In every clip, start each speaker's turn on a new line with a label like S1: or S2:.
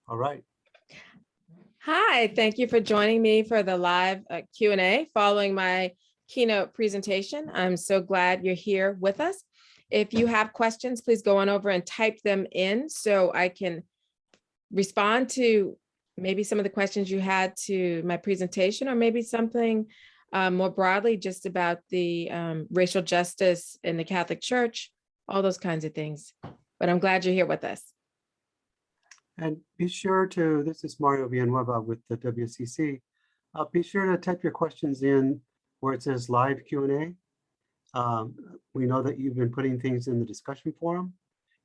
S1: All right.
S2: Hi, thank you for joining me for the live Q&A following my keynote presentation. I'm so glad you're here with us. If you have questions, please go on over and type them in so I can respond to maybe some of the questions you had to my presentation, or maybe something more broadly just about the racial justice in the Catholic Church, all those kinds of things. But I'm glad you're here with us.
S1: And be sure to, this is Mario Villanueva with the WCC. Be sure to type your questions in where it says live Q&A. We know that you've been putting things in the discussion forum.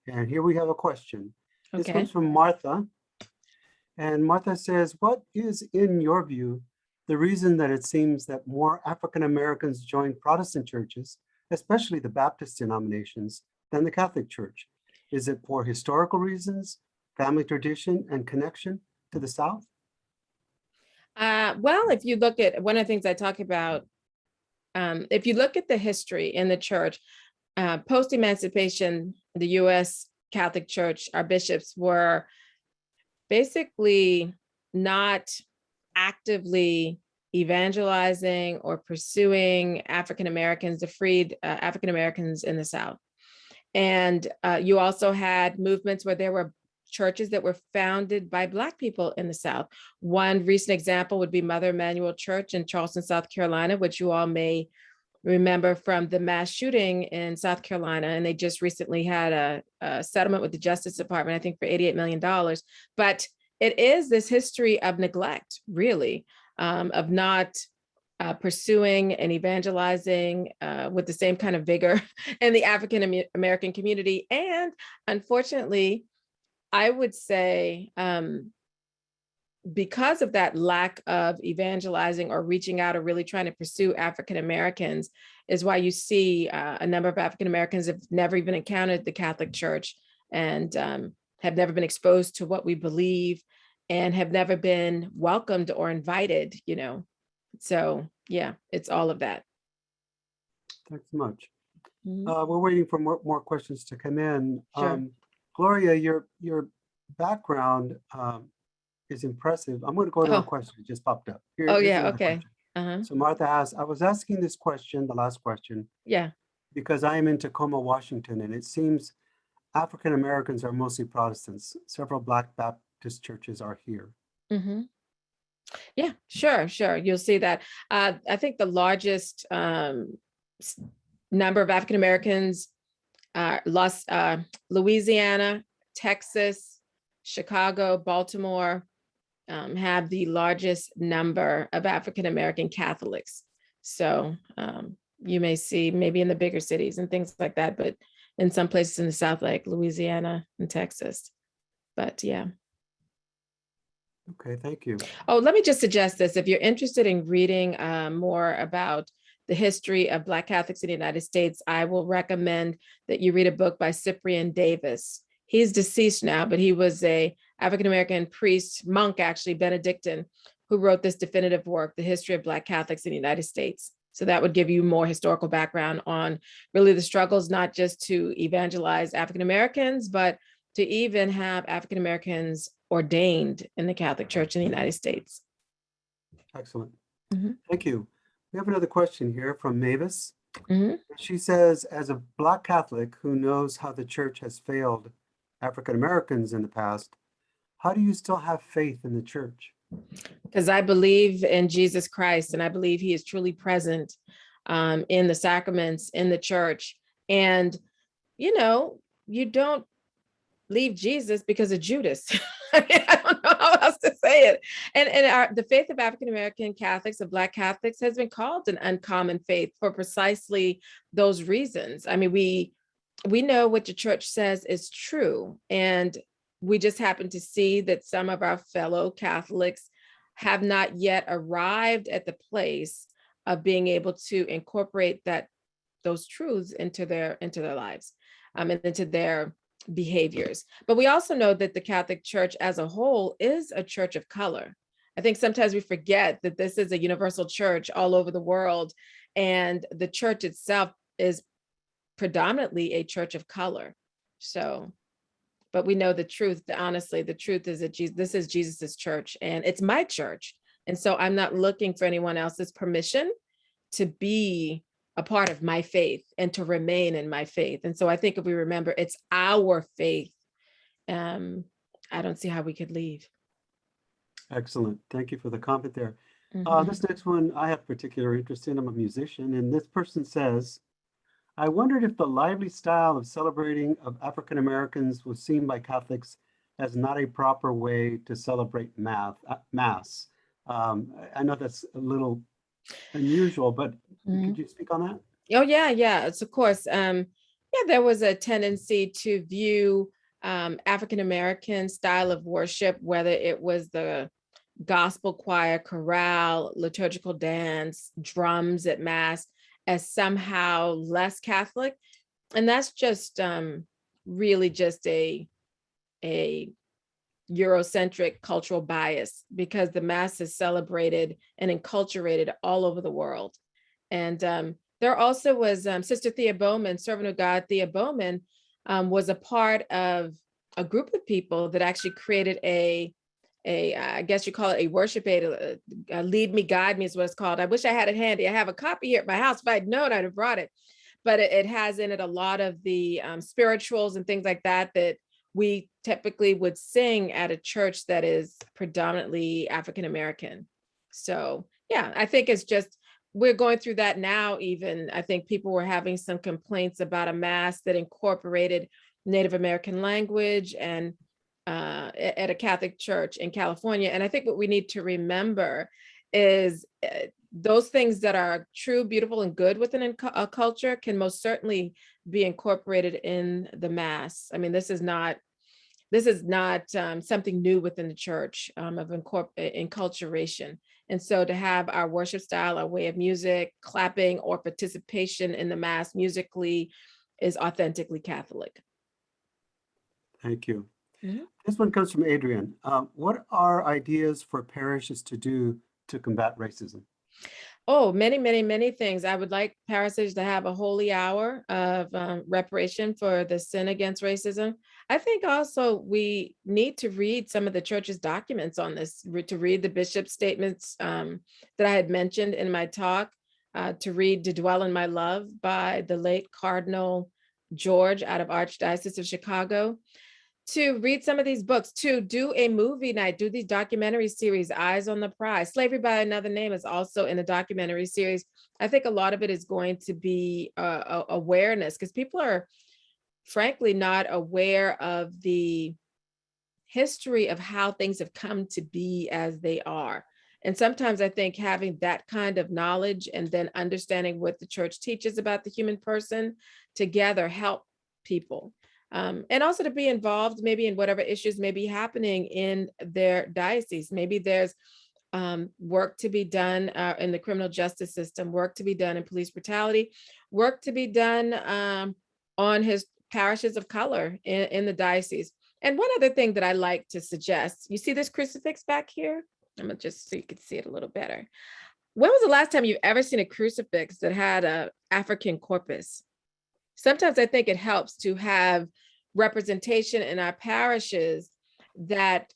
S1: And here we have a question. This
S2: Okay.
S1: comes from Martha. And Martha says, what is, in your view, the reason that it seems that more African Americans join Protestant churches, especially the Baptist denominations, than the Catholic Church? Is it for historical reasons, family tradition, and connection to the South?
S2: Well, if you look at one of the things I talk about, if you look at the history in the church, post-emancipation, the U.S. Catholic Church, our bishops were basically not actively evangelizing or pursuing African Americans, the freed African Americans in the South. And you also had movements where there were churches that were founded by Black people in the South. One recent example would be Mother Emanuel Church in Charleston, South Carolina, which you all may remember from the mass shooting in South Carolina. And they just recently had a settlement with the Justice Department, I think for $88 million. But it is this history of neglect, really, of not pursuing and evangelizing with the same kind of vigor in the African American community. And unfortunately, I would say because of that lack of evangelizing or reaching out or really trying to pursue African Americans is why you see a number of African Americans have never even encountered the Catholic Church and have never been exposed to what we believe and have never been welcomed or invited, you know. So yeah, it's all of that.
S1: Thanks so much.
S2: Mhm.
S1: We're waiting for more questions to come in.
S2: Sure.
S1: Gloria, your background is impressive. I'm going to go to a
S2: Oh,
S1: question that just popped up.
S2: oh
S1: Here's
S2: yeah,
S1: another
S2: okay.
S1: question.
S2: Uh-huh.
S1: So Martha asks, I was asking this question, the last question,
S2: Yeah.
S1: because I am in Tacoma, Washington, and it seems African Americans are mostly Protestants. Several Black Baptist churches are here.
S2: Mm-hmm. Yeah, sure. You'll see that. I think the largest number of African Americans, Louisiana, Texas, Chicago, Baltimore, have the largest number of African American Catholics. So you may see maybe in the bigger cities and things like that, but in some places in the South, like Louisiana and Texas. But yeah.
S1: Okay, thank you.
S2: Oh, let me just suggest this. If you're interested in reading more about the history of Black Catholics in the United States, I will recommend that you read a book by Cyprian Davis. He's deceased now, but he was a African-American priest, monk, actually, Benedictine, who wrote this definitive work, The History of Black Catholics in the United States. So that would give you more historical background on really the struggles, not just to evangelize African-Americans, but to even have African-Americans ordained in the Catholic Church in the United States.
S1: Excellent.
S2: Mhm.
S1: Thank you. We have another question here from Mavis.
S2: Mhm.
S1: She says, as a Black Catholic who knows how the church has failed African Americans in the past, how do you still have faith in the church?
S2: Because I believe in Jesus Christ, and I believe he is truly present in the sacraments, in the church. And, you know, you don't leave Jesus because of Judas. I mean, I don't know how else to say it. And the faith of African-American Catholics, of Black Catholics, has been called an uncommon faith for precisely those reasons. I mean, we know what the church says is true. And we just happen to see that some of our fellow Catholics have not yet arrived at the place of being able to incorporate those truths into their lives and into their behaviors. But we also know that the Catholic Church as a whole is a church of color. I think sometimes we forget that this is a universal church all over the world, and the church itself is predominantly a church of color. So But we know the truth, honestly, the truth is that this is Jesus's church and it's my church. And so I'm not looking for anyone else's permission to be a part of my faith and to remain in my faith. And so I think if we remember it's our faith, I don't see how we could leave.
S1: Excellent. Thank you for the comment there.
S2: Mhm.
S1: This next one I have particular interest in. I'm a musician, and this person says, I wondered if the lively style of celebrating of African Americans was seen by Catholics as not a proper way to celebrate Mass. I know that's a little unusual, but
S2: Mhm.
S1: could you speak on that?
S2: Oh yeah, it's of course. Yeah, there was a tendency to view African American style of worship, whether it was the gospel choir, chorale, liturgical dance, drums at mass, as somehow less Catholic, and that's just really just a Eurocentric cultural bias because the mass is celebrated and enculturated all over the world. And there also was Sister Thea Bowman, Servant of God Thea Bowman, was a part of a group of people that actually created I guess you call it a worship aid, lead me, guide me is what it's called. I wish I had it handy. I have a copy here at my house. If I'd known, I'd have brought it. But it has in it a lot of the spirituals and things like that that we typically would sing at a church that is predominantly African American. So yeah, I think it's just we're going through that now. Even I think people were having some complaints about a mass that incorporated Native American language and at a Catholic church in California. And I think what we need to remember is those things that are true, beautiful, and good within a culture can most certainly be incorporated in the mass. I mean, this is not something new within the church of enculturation. And so to have our worship style, our way of music, clapping, or participation in the mass musically is authentically Catholic.
S1: Thank you.
S2: Mhm.
S1: This one comes from Adrian. What are ideas for parishes to do to combat racism?
S2: Oh, many things. I would like parishes to have a holy hour of reparation for the sin against racism. I think also we need to read some of the church's documents on this, to read the bishop's statements that I had mentioned in my talk, to read To Dwell in My Love by the late Cardinal George out of Archdiocese of Chicago, to read some of these books, to do a movie night, do these documentary series. Eyes on the Prize, Slavery by Another Name is also in a documentary series. I think a lot of it is going to be awareness, because people are frankly not aware of the history of how things have come to be as they are. And sometimes I think having that kind of knowledge and then understanding what the church teaches about the human person together help people. And also to be involved maybe in whatever issues may be happening in their diocese. Maybe there's work to be done in the criminal justice system, work to be done in police brutality, work to be done on his parishes of color in the diocese. And one other thing that I like to suggest, you see this crucifix back here? I'm gonna just so you can see it a little better. When was the last time you've ever seen a crucifix that had a African corpus? Sometimes I think it helps to have representation in our parishes that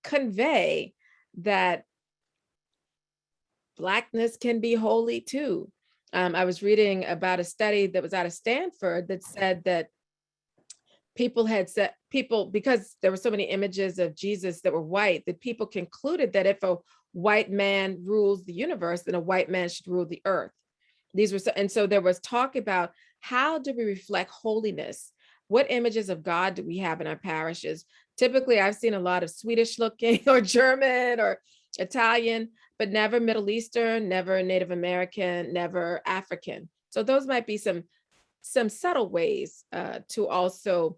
S2: convey that Blackness can be holy too. I was reading about a study that was out of Stanford that said that because there were so many images of Jesus that were white, that people concluded that if a white man rules the universe, then a white man should rule the earth. And so there was talk about how do we reflect holiness? What images of God do we have in our parishes? Typically, I've seen a lot of Swedish looking or German or Italian, but never Middle Eastern, never Native American, never African. So those might be some subtle ways to also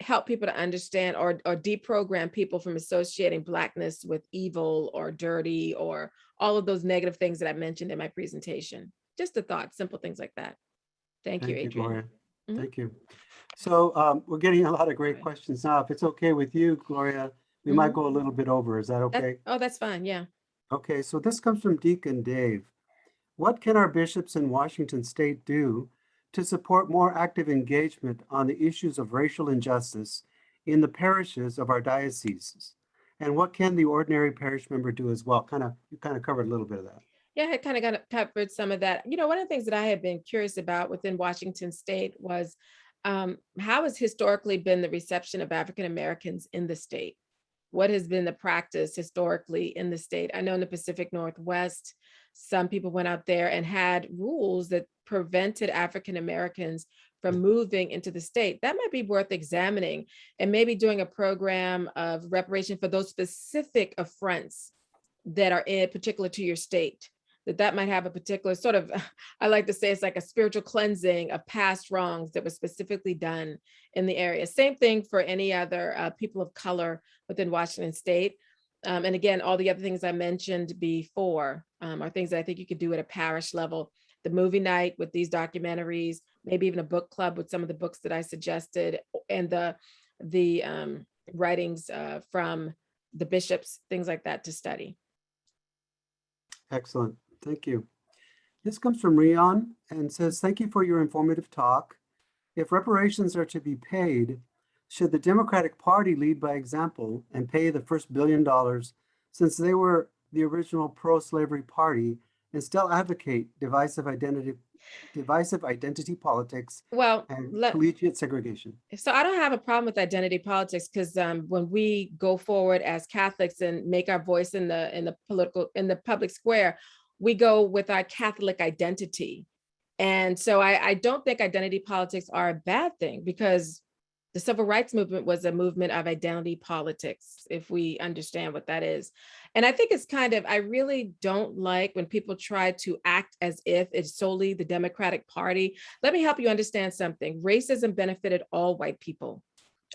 S2: help people to understand or deprogram people from associating Blackness with evil or dirty or all of those negative things that I mentioned in my presentation. Just a thought, simple things like that. Thank you,
S1: Thank you,
S2: Adrian.
S1: Gloria.
S2: Mhm.
S1: Thank you. So we're getting a lot of great
S2: Right.
S1: questions now. If it's okay with you, Gloria, we might go a little bit over. Is that okay?
S2: That's fine. Yeah.
S1: Okay, so this comes from Deacon Dave. What can our bishops in Washington State do to support more active engagement on the issues of racial injustice in the parishes of our dioceses? And what can the ordinary parish member do as well? You kind of covered a little bit of that.
S2: Yeah, I kind of covered some of that. One of the things that I have been curious about within Washington State was how has historically been the reception of African Americans in the state? What has been the practice historically in the state? I know in the Pacific Northwest, some people went out there and had rules that prevented African Americans from moving into the state. That might be worth examining and maybe doing a program of reparation for those specific affronts that are in particular to your state. That might have a particular sort of, I like to say it's like a spiritual cleansing of past wrongs that was specifically done in the area. Same thing for any other people of color within Washington State. And again, all the other things I mentioned before are things that I think you could do at a parish level. The movie night with these documentaries, maybe even a book club with some of the books that I suggested, and the writings from the bishops, things like that to study.
S1: Excellent. Thank you. This comes from Rion and says, thank you for your informative talk. If reparations are to be paid, should the Democratic Party lead by example and pay the first $1 billion, since they were the original pro-slavery party, and still advocate divisive identity politics
S2: Well,
S1: and collegiate segregation?
S2: So I don't have a problem with identity politics because when we go forward as Catholics and make our voice in the public square, we go with our Catholic identity. And so I don't think identity politics are a bad thing, because the civil rights movement was a movement of identity politics, if we understand what that is. And I think it's I really don't like when people try to act as if it's solely the Democratic Party. Let me help you understand something. Racism benefited all white people.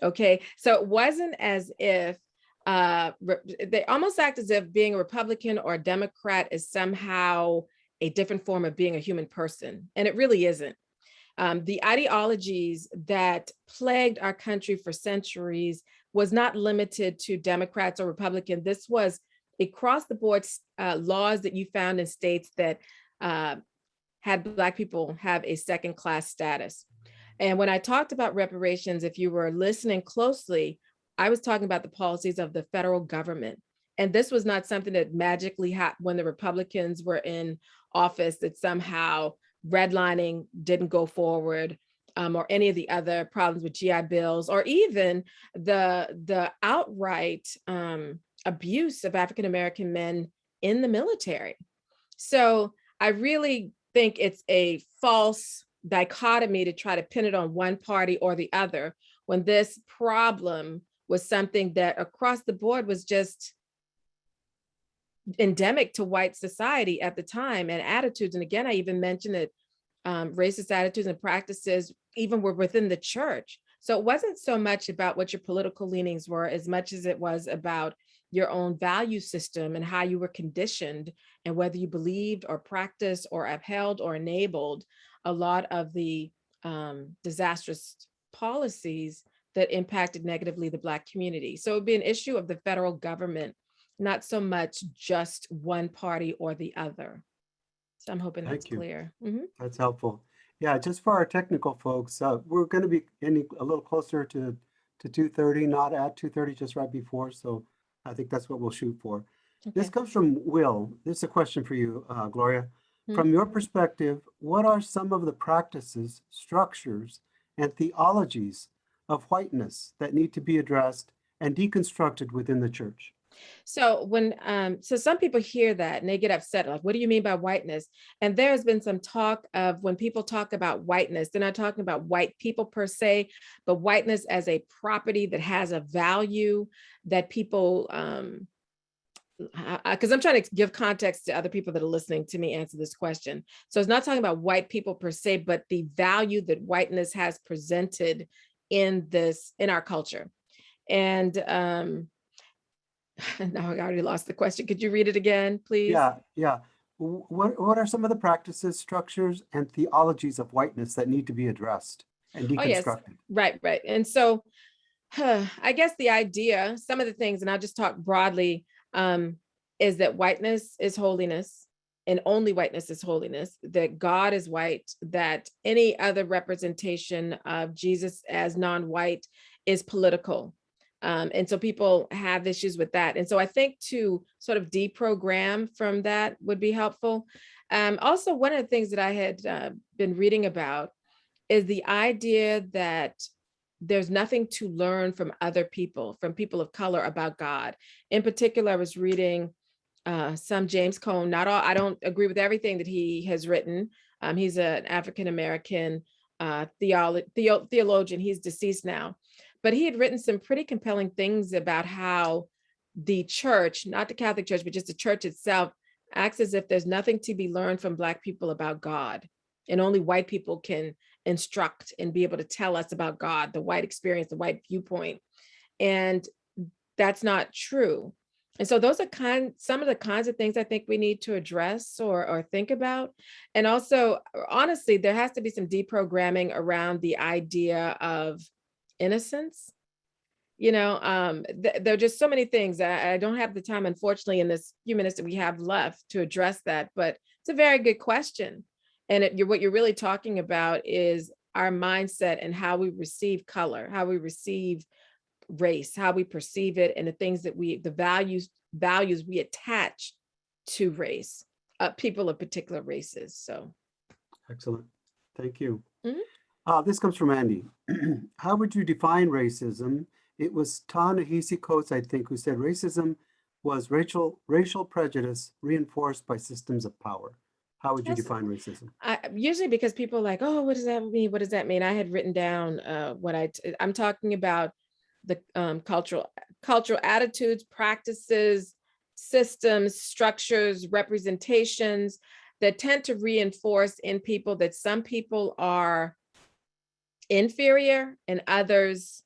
S2: Okay. So it wasn't as if they almost act as if being a Republican or a Democrat is somehow a different form of being a human person. And it really isn't. The ideologies that plagued our country for centuries was not limited to Democrats or Republicans. This was across the board laws that you found in states that had Black people have a second-class status. And when I talked about reparations, if you were listening closely, I was talking about the policies of the federal government. And this was not something that magically happened when the Republicans were in office, that somehow redlining didn't go forward, or any of the other problems with GI bills, or even the outright abuse of African American men in the military. So I really think it's a false dichotomy to try to pin it on one party or the other, when this problem was something that across the board was just endemic to white society at the time, and attitudes. And again, I even mentioned that racist attitudes and practices even were within the church. So it wasn't so much about what your political leanings were as much as it was about your own value system and how you were conditioned, and whether you believed or practiced or upheld or enabled a lot of the disastrous policies that impacted negatively the Black community. So it would be an issue of the federal government, not so much just one party or the other. So I'm hoping that's clear. Mm-hmm.
S1: That's helpful. Yeah, just for our technical folks, we're going to be ending a little closer to 2:30, not at 2:30, just right before. So I think that's what we'll shoot for. Okay. This comes from Will. This is a question for you, Gloria. Mm-hmm. From your perspective, what are some of the practices, structures, and theologies of whiteness that need to be addressed and deconstructed within the church?
S2: So so some people hear that and they get upset, like, what do you mean by whiteness? And there's been some talk of, when people talk about whiteness, they're not talking about white people per se, but whiteness as a property that has a value that people, because I'm trying to give context to other people that are listening to me answer this question. So it's not talking about white people per se, but the value that whiteness has presented in our culture. And now I already lost the question. Could you read it again, please?
S1: Yeah. What are some of the practices, structures, and theologies of whiteness that need to be addressed and deconstructed?
S2: Oh, yes. Right. And so I guess the idea, some of the things, and I'll just talk broadly, is that whiteness is holiness, and only whiteness is holiness, that God is white, that any other representation of Jesus as non-white is political. And so people have issues with that. And so I think to sort of deprogram from that would be helpful. Also, one of the things that I had been reading about is the idea that there's nothing to learn from other people, from people of color about God. In particular, I was reading some James Cone. Not all, I don't agree with everything that he has written. He's an African-American theologian. He's deceased now, but he had written some pretty compelling things about how the church, not the Catholic Church, but just the church itself, acts as if there's nothing to be learned from Black people about God. And only white people can instruct and be able to tell us about God, the white experience, the white viewpoint. And that's not true. And so those are some of the kinds of things I think we need to address or think about. And also, honestly, there has to be some deprogramming around the idea of innocence. There are just so many things. I don't have the time, unfortunately, in this few minutes that we have left to address that, but it's a very good question. And what you're really talking about is our mindset and how we receive color, how we receive race, how we perceive it, and the things that the values we attach to race, people of particular races. So.
S1: Excellent. Thank you.
S2: Mhm.
S1: This comes from Andy. How would you define racism? It was Ta-Nehisi Coates, I think, who said racism was racial prejudice reinforced by systems of power. How would you define racism?
S2: Usually because people are like, oh, what does that mean? What does that mean? I had written down I'm talking about the cultural attitudes, practices, systems, structures, representations that tend to reinforce in people that some people are inferior and others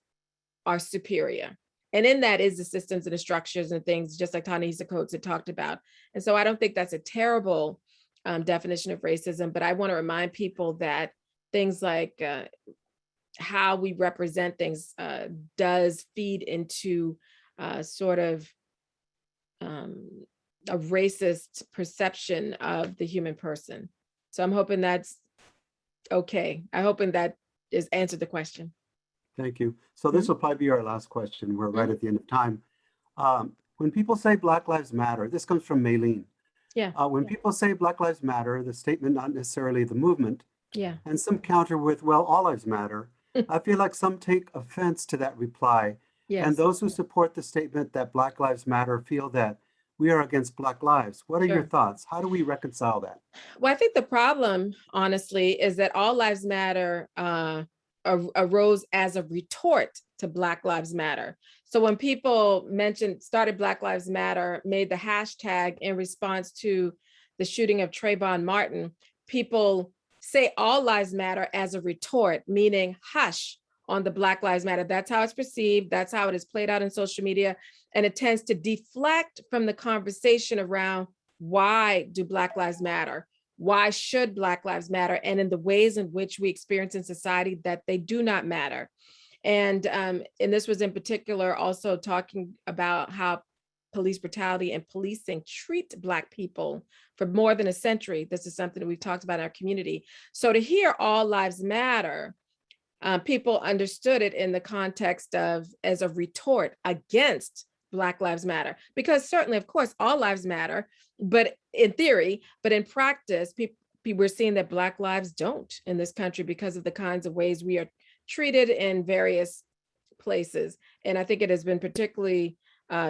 S2: are superior. And in that is the systems and the structures and things, just like Ta-Nehisi Coates had talked about. And so I don't think that's a terrible definition of racism, but I want to remind people that things like how we represent things does feed into sort of a racist perception of the human person. So I'm hoping that's okay. I'm hoping that is answered the question.
S1: Thank you. So this will probably be our last question. We're right at the end of time. When people say Black Lives Matter, this comes from Maylene.
S2: Yeah.
S1: When people say Black Lives Matter, the statement, not necessarily the movement,
S2: Yeah.
S1: and some counter with, well, all lives matter. I feel like some take offense to that reply.
S2: Yes.
S1: And those who support the statement that Black Lives Matter feel that we are against Black lives. What are your thoughts? How do we reconcile that?
S2: Well, I think the problem, honestly, is that all lives matter arose as a retort to Black Lives Matter. So when people started Black Lives Matter, made the hashtag in response to the shooting of Trayvon Martin, people say all lives matter as a retort, meaning hush on the Black Lives Matter. That's how it's perceived. That's how it is played out in social media. And it tends to deflect from the conversation around why do Black Lives matter? Why should Black Lives matter? And in the ways in which we experience in society that they do not matter. And this was in particular also talking about how police brutality and policing treat Black people for more than a century. This is something that we've talked about in our community. So to hear all lives matter, people understood it in the context of as a retort against Black Lives Matter, because certainly, of course, all lives matter, but in theory, but in practice, people we're seeing that Black lives don't in this country because of the kinds of ways we are treated in various places. And I think it has been particularly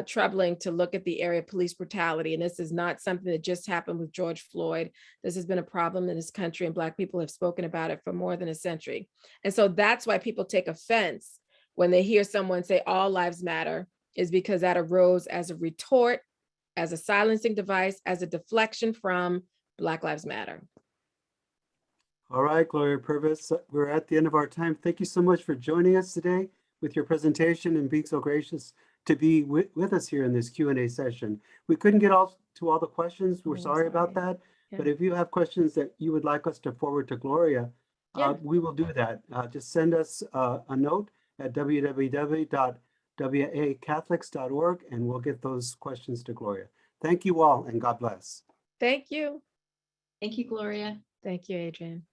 S2: troubling to look at the area of police brutality. And this is not something that just happened with George Floyd. This has been a problem in this country, and Black people have spoken about it for more than a century. And so that's why people take offense when they hear someone say all lives matter, is because that arose as a retort, as a silencing device, as a deflection from Black Lives Matter.
S1: All right, Gloria Purvis, we're at the end of our time. Thank you so much for joining us today with your presentation and being so gracious to be with us here in this Q&A session. We couldn't get to all the questions. We're sorry about that. Yeah. But if you have questions that you would like us to forward to Gloria, we will do that. Just send us a note at www.wacatholics.org and we'll get those questions to Gloria. Thank you all and God bless.
S2: Thank you.
S3: Thank you, Gloria.
S2: Thank you, Adrian.